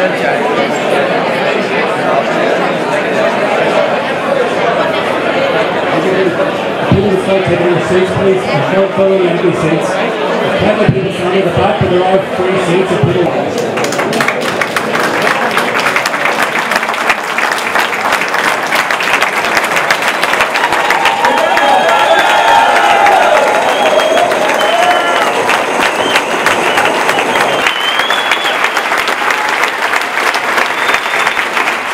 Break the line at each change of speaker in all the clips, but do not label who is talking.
People start taking their seats, please. Start filling empty seats. Plenty of people standing at the back, but there are free seats if people want.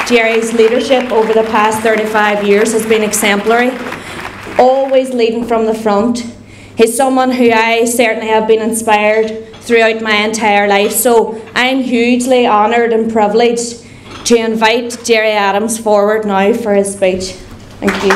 Gerry's leadership over the past 35 years has been exemplary, always leading from the front. He's someone who I certainly have been inspired throughout my entire life, so I'm hugely honoured and privileged to invite Gerry Adams forward now for his speech. Thank you.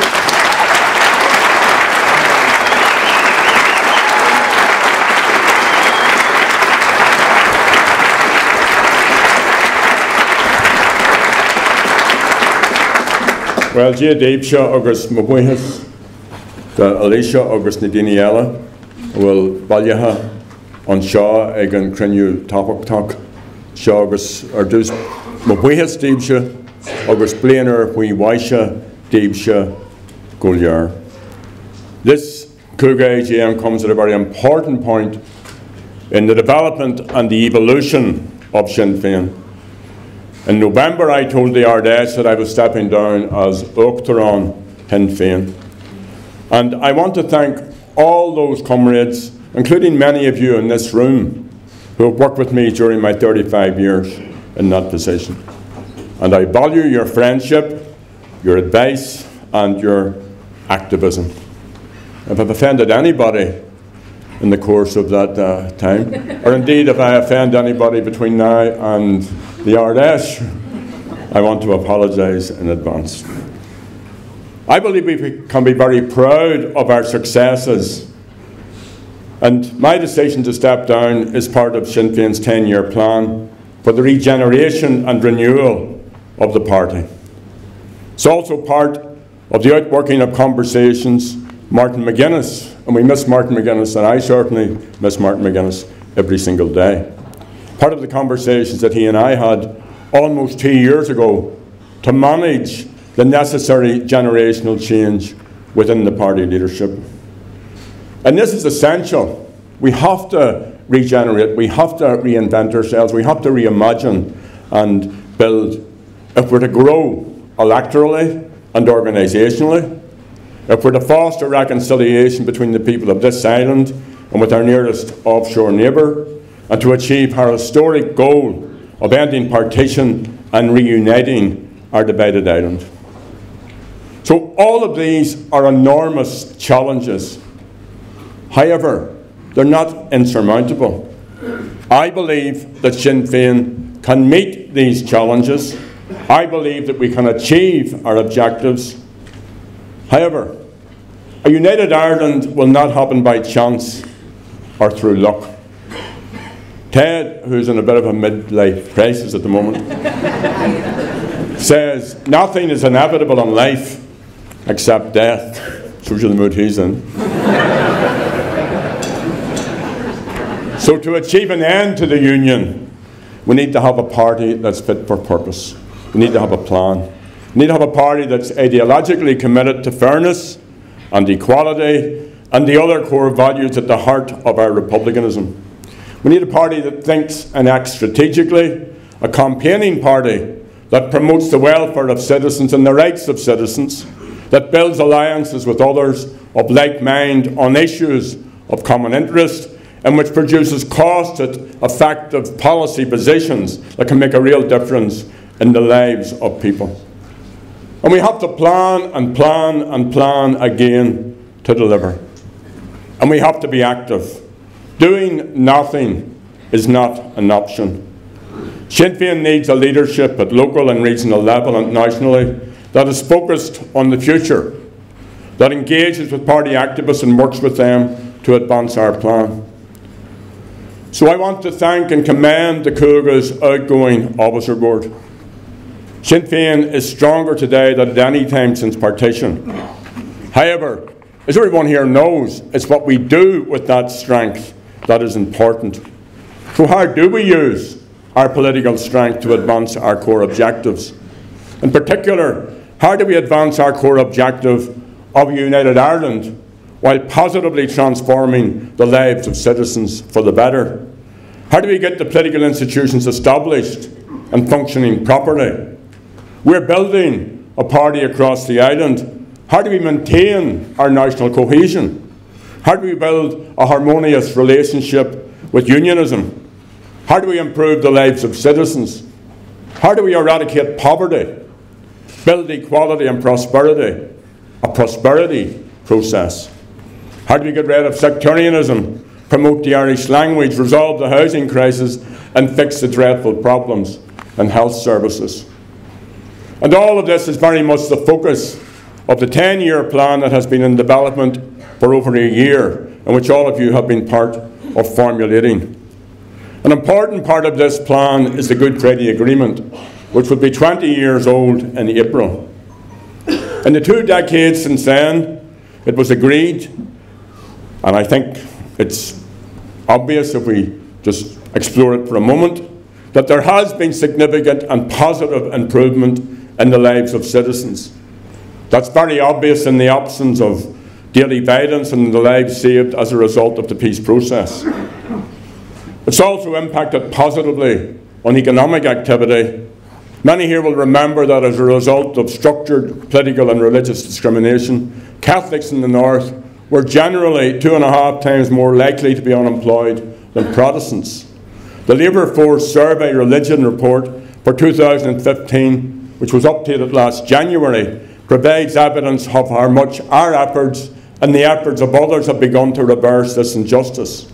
Well, Gia Daibsha agus Mabuihas, the Alicia agus Nadiniela, will Balyaha on Shaw egan Crenu Topok Shaw agus Ardus Mabuihas Daibsha agus Blainer Hui Waisha Daibsha Gulyar. This Cougar AGM comes at a very important point in the development and the evolution of Sinn Féin. In November, I told the RDS that I was stepping down as Uachtaráin Sinn Féin. And I want to thank all those comrades, including many of you in this room, who have worked with me during my 35 years in that position. And I value your friendship, your advice, and your activism. If I've offended anybody in the course of that time, or indeed if I offend anybody between now and the RDS, I want to apologise in advance. I believe we can be very proud of our successes, and my decision to step down is part of Sinn Féin's 10-year plan for the regeneration and renewal of the party. It's also part of the outworking of conversations Martin McGuinness, and we miss Martin McGuinness, and I certainly miss Martin McGuinness every single day. Part of the conversations that he and I had almost 2 years ago to manage the necessary generational change within the party leadership. And this is essential. We have to regenerate, we have to reinvent ourselves, we have to reimagine and build if we're to grow electorally and organisationally, if we're to foster reconciliation between the people of this island and with our nearest offshore neighbour, and to achieve our historic goal of ending partition and reuniting our divided island. So all of these are enormous challenges. However, they're not insurmountable. I believe that Sinn Féin can meet these challenges. I believe that we can achieve our objectives. However, a united Ireland will not happen by chance or through luck. Ted, who's in a bit of a midlife crisis at the moment, says nothing is inevitable in life except death. Shows you the mood he's in. So to achieve an end to the union, we need to have a party that's fit for purpose. We need to have a plan. We need to have a party that's ideologically committed to fairness and equality and the other core values at the heart of our republicanism. We need a party that thinks and acts strategically, a campaigning party that promotes the welfare of citizens and the rights of citizens, that builds alliances with others of like mind on issues of common interest, and which produces cost-effective policy positions that can make a real difference in the lives of people. And we have to plan and plan and plan again to deliver. And we have to be active. Doing nothing is not an option. Sinn Féin needs a leadership at local and regional level and nationally that is focused on the future, that engages with party activists and works with them to advance our plan. So I want to thank and commend the Cúige's outgoing officer board. Sinn Féin is stronger today than at any time since partition. However, as everyone here knows, it's what we do with that strength that is important. So how do we use our political strength to advance our core objectives. In particular, how do we advance our core objective of a united Ireland while positively transforming the lives of citizens for the better? How do we get the political institutions established and functioning properly? We're building a party across the island. How do we maintain our national cohesion? How do we build a harmonious relationship with unionism? How do we improve the lives of citizens? How do we eradicate poverty, build equality and prosperity, a prosperity process? How do we get rid of sectarianism, promote the Irish language, resolve the housing crisis, and fix the dreadful problems in health services? And all of this is very much the focus of the 10-year plan that has been in development for over a year, and which all of you have been part of formulating. An important part of this plan is the Good Friday Agreement, which will be 20 years old in April. In the 2 decades since then, it was agreed, and I think it's obvious if we just explore it for a moment, that there has been significant and positive improvement in the lives of citizens. That's very obvious in the absence of daily violence and the lives saved as a result of the peace process. It's also impacted positively on economic activity. Many here will remember that as a result of structured political and religious discrimination, Catholics in the North were generally 2.5 times more likely to be unemployed than Protestants. The Labour Force Survey Religion Report for 2015, which was updated last January, provides evidence of how much our efforts and the efforts of others have begun to reverse this injustice.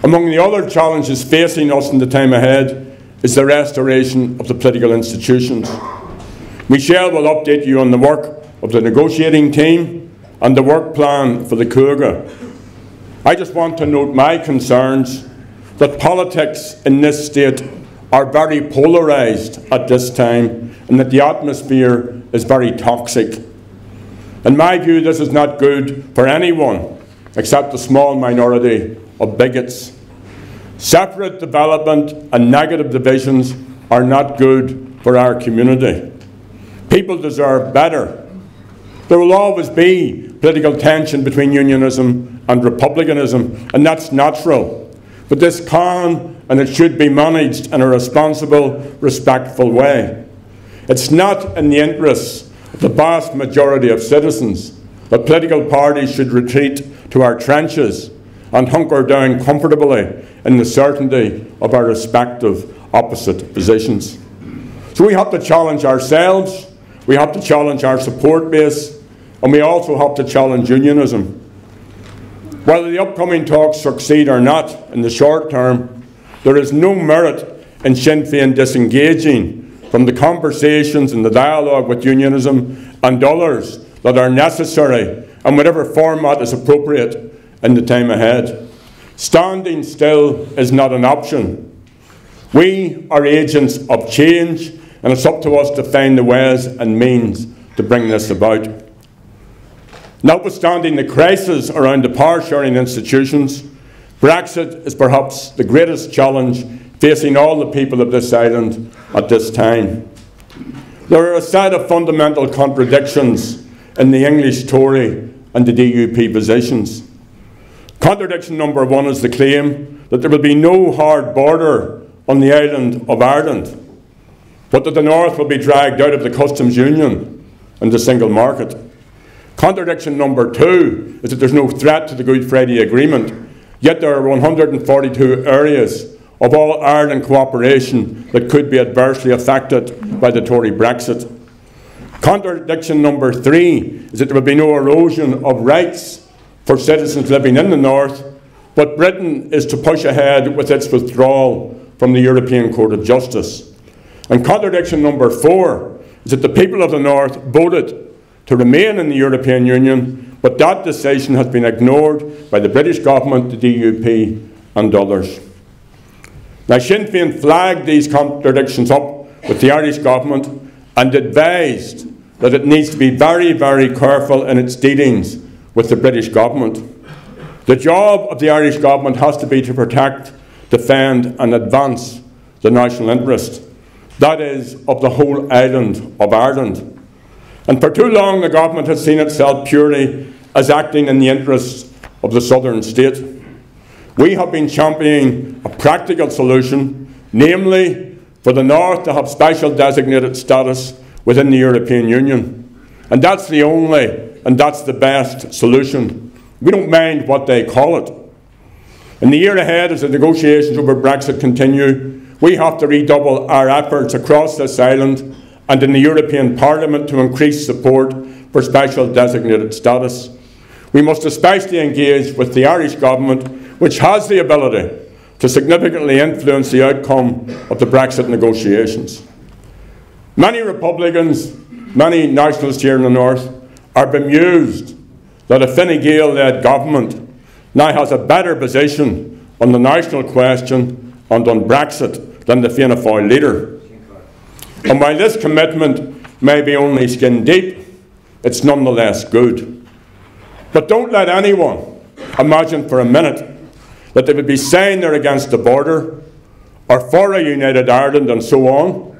Among the other challenges facing us in the time ahead is the restoration of the political institutions. Michelle will update you on the work of the negotiating team and the work plan for the Cúige. I just want to note my concerns that politics in this state are very polarised at this time and that the atmosphere is very toxic. In my view, this is not good for anyone except a small minority of bigots. Separate development and negative divisions are not good for our community. People deserve better. There will always be political tension between unionism and republicanism, and that's natural. But this can and it should be managed in a responsible, respectful way. It's not in the interests of the vast majority of citizens that political parties should retreat to our trenches and hunker down comfortably in the certainty of our respective opposite positions. So we have to challenge ourselves, we have to challenge our support base, and we also have to challenge unionism. Whether the upcoming talks succeed or not in the short term, there is no merit in Sinn Féin disengaging from the conversations and the dialogue with unionism and others that are necessary in whatever format is appropriate in the time ahead. Standing still is not an option. We are agents of change, and it's up to us to find the ways and means to bring this about. Notwithstanding the crisis around the power-sharing institutions, Brexit is perhaps the greatest challenge facing all the people of this island at this time. There are a set of fundamental contradictions in the English Tory and the DUP positions. Contradiction number one is the claim that there will be no hard border on the island of Ireland, but that the North will be dragged out of the customs union and the single market. Contradiction number two is that there's no threat to the Good Friday Agreement, yet there are 142 areas of all Ireland cooperation that could be adversely affected by the Tory Brexit. Contradiction number three is that there will be no erosion of rights for citizens living in the North, but Britain is to push ahead with its withdrawal from the European Court of Justice. And contradiction number four is that the people of the North voted to remain in the European Union, but that decision has been ignored by the British government, the DUP and others. Now, Sinn Féin flagged these contradictions up with the Irish government and advised that it needs to be very, very careful in its dealings with the British government. The job of the Irish government has to be to protect, defend and advance the national interest, that is, of the whole island of Ireland. And for too long the government has seen itself purely as acting in the interests of the southern state. We have been championing a practical solution, namely for the North to have special designated status within the European Union. And that's the only and that's the best solution. We don't mind what they call it. In the year ahead, as the negotiations over Brexit continue, we have to redouble our efforts across this island and in the European Parliament to increase support for special designated status. We must especially engage with the Irish Government, which has the ability to significantly influence the outcome of the Brexit negotiations. Many Republicans, many nationalists here in the North, are bemused that a Fine Gael-led government now has a better position on the national question and on Brexit than the Fianna Fáil leader. And while this commitment may be only skin deep, it's nonetheless good. But don't let anyone imagine for a minute that they would be saying they're against the border or for a united Ireland and so on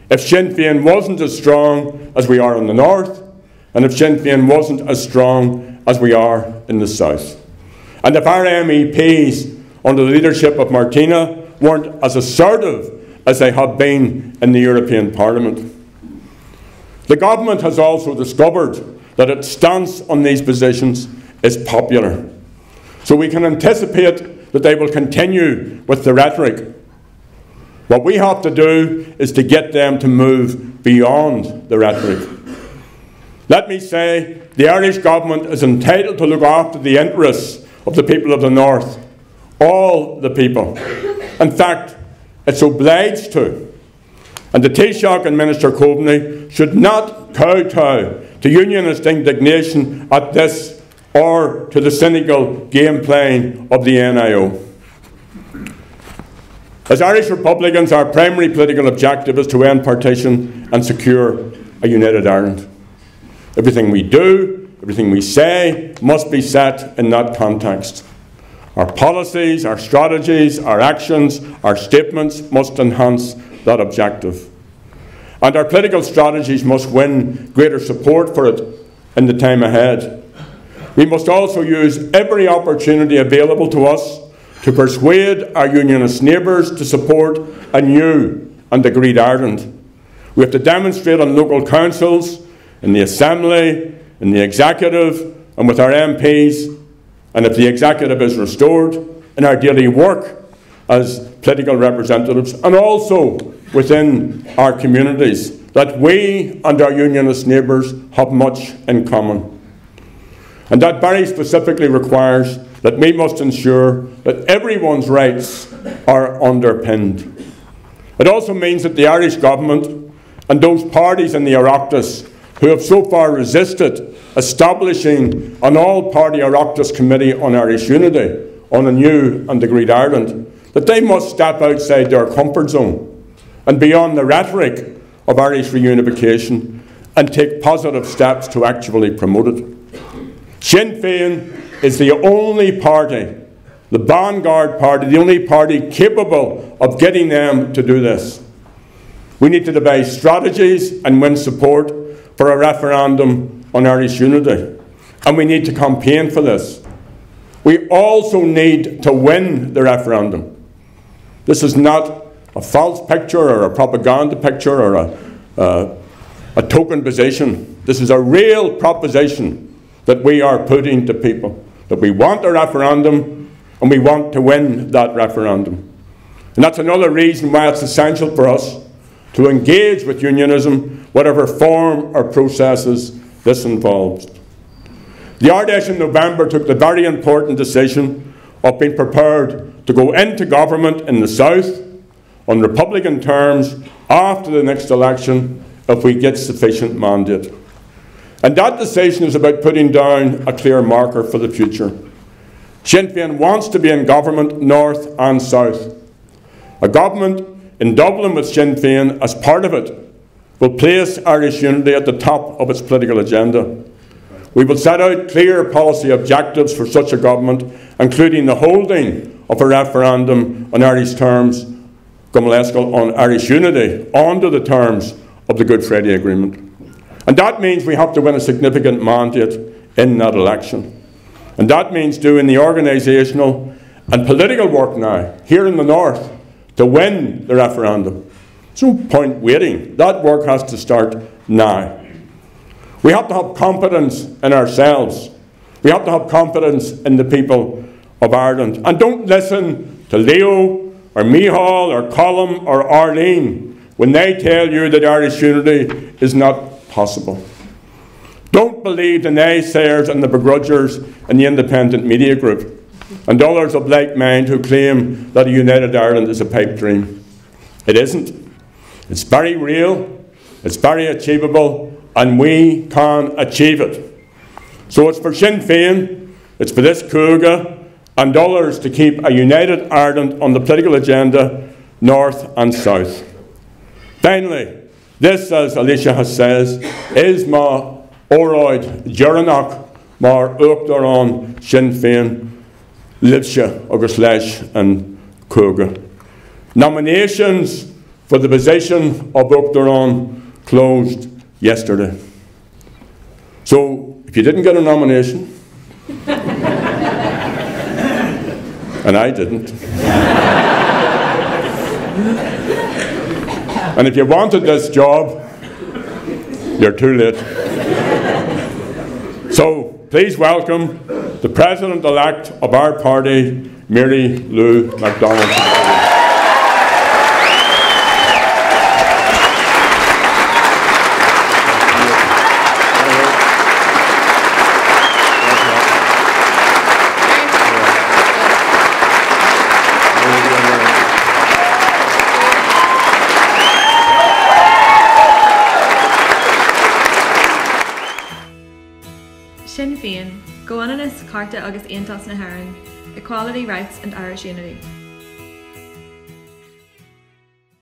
if Sinn Féin wasn't as strong as we are in the North, and if Sinn Féin wasn't as strong as we are in the South. And if our MEPs, under the leadership of Martina, weren't as assertive as they have been in the European Parliament. The government has also discovered that its stance on these positions is popular. So we can anticipate that they will continue with the rhetoric. What we have to do is to get them to move beyond the rhetoric. Let me say, the Irish Government is entitled to look after the interests of the people of the North, all the people. In fact, it's obliged to. And the Taoiseach and Minister Coveney should not kowtow to unionist indignation at this or to the cynical game playing of the NIO. As Irish Republicans, our primary political objective is to end partition and secure a united Ireland. Everything we do, everything we say, must be set in that context. Our policies, our strategies, our actions, our statements must enhance that objective. And our political strategies must win greater support for it in the time ahead. We must also use every opportunity available to us to persuade our unionist neighbours to support a new and agreed Ireland. We have to demonstrate on local councils, in the Assembly, in the Executive, and with our MPs, and if the Executive is restored, in our daily work as political representatives, and also within our communities, that we and our unionist neighbours have much in common. And that very specifically requires that we must ensure that everyone's rights are underpinned. It also means that the Irish Government and those parties in the Oireachtas who have so far resisted establishing an all-party Oireachtas Committee on Irish Unity, on a new and agreed Ireland, that they must step outside their comfort zone and beyond the rhetoric of Irish reunification and take positive steps to actually promote it. Sinn Féin is the only party, the vanguard party, the only party capable of getting them to do this. We need to devise strategies and win support for a referendum on Irish unity. And we need to campaign for this. We also need to win the referendum. This is not a false picture or a propaganda picture or a token position. This is a real proposition that we are putting to people, that we want a referendum and we want to win that referendum. And that's another reason why it's essential for us to engage with unionism, whatever form or processes this involves. The Ardèche in November took the very important decision of being prepared to go into government in the South on Republican terms after the next election if we get sufficient mandate. And that decision is about putting down a clear marker for the future. Sinn Féin wants to be in government north and south. A government in Dublin with Sinn Féin as part of it will place Irish unity at the top of its political agenda. We will set out clear policy objectives for such a government, including the holding of a referendum on Irish terms Gumlescal on Irish unity under the terms of the Good Friday Agreement. And that means we have to win a significant mandate in that election. And that means doing the organisational and political work now, here in the North, to win the referendum. There's no point waiting. That work has to start now. We have to have confidence in ourselves. We have to have confidence in the people of Ireland. And don't listen to Leo or Micheál or Colm or Arlene when they tell you that Irish unity is not possible. Don't believe the naysayers and the begrudgers in the independent media group and others of like mind who claim that a united Ireland is a pipe dream. It isn't. It's very real, it's very achievable, and we can achieve it. So it's for Sinn Féin, it's for this Cúige and others to keep a united Ireland on the political agenda, north and south. Finally, this, as Alicia has said, is ma óráid Geranach mar Uachtarán Sinn Féin Libse agus leis and Cúige. Nominations for the position of Uachtarán closed yesterday. So, if you didn't get a nomination, and I didn't, and if you wanted this job, you're too late. So, please welcome the President-elect of our party, Mary Lou MacDonald.
Sinn Féin, Goananus, Carta agus Aontas na HÉireann, Equality, Rights and Irish Unity.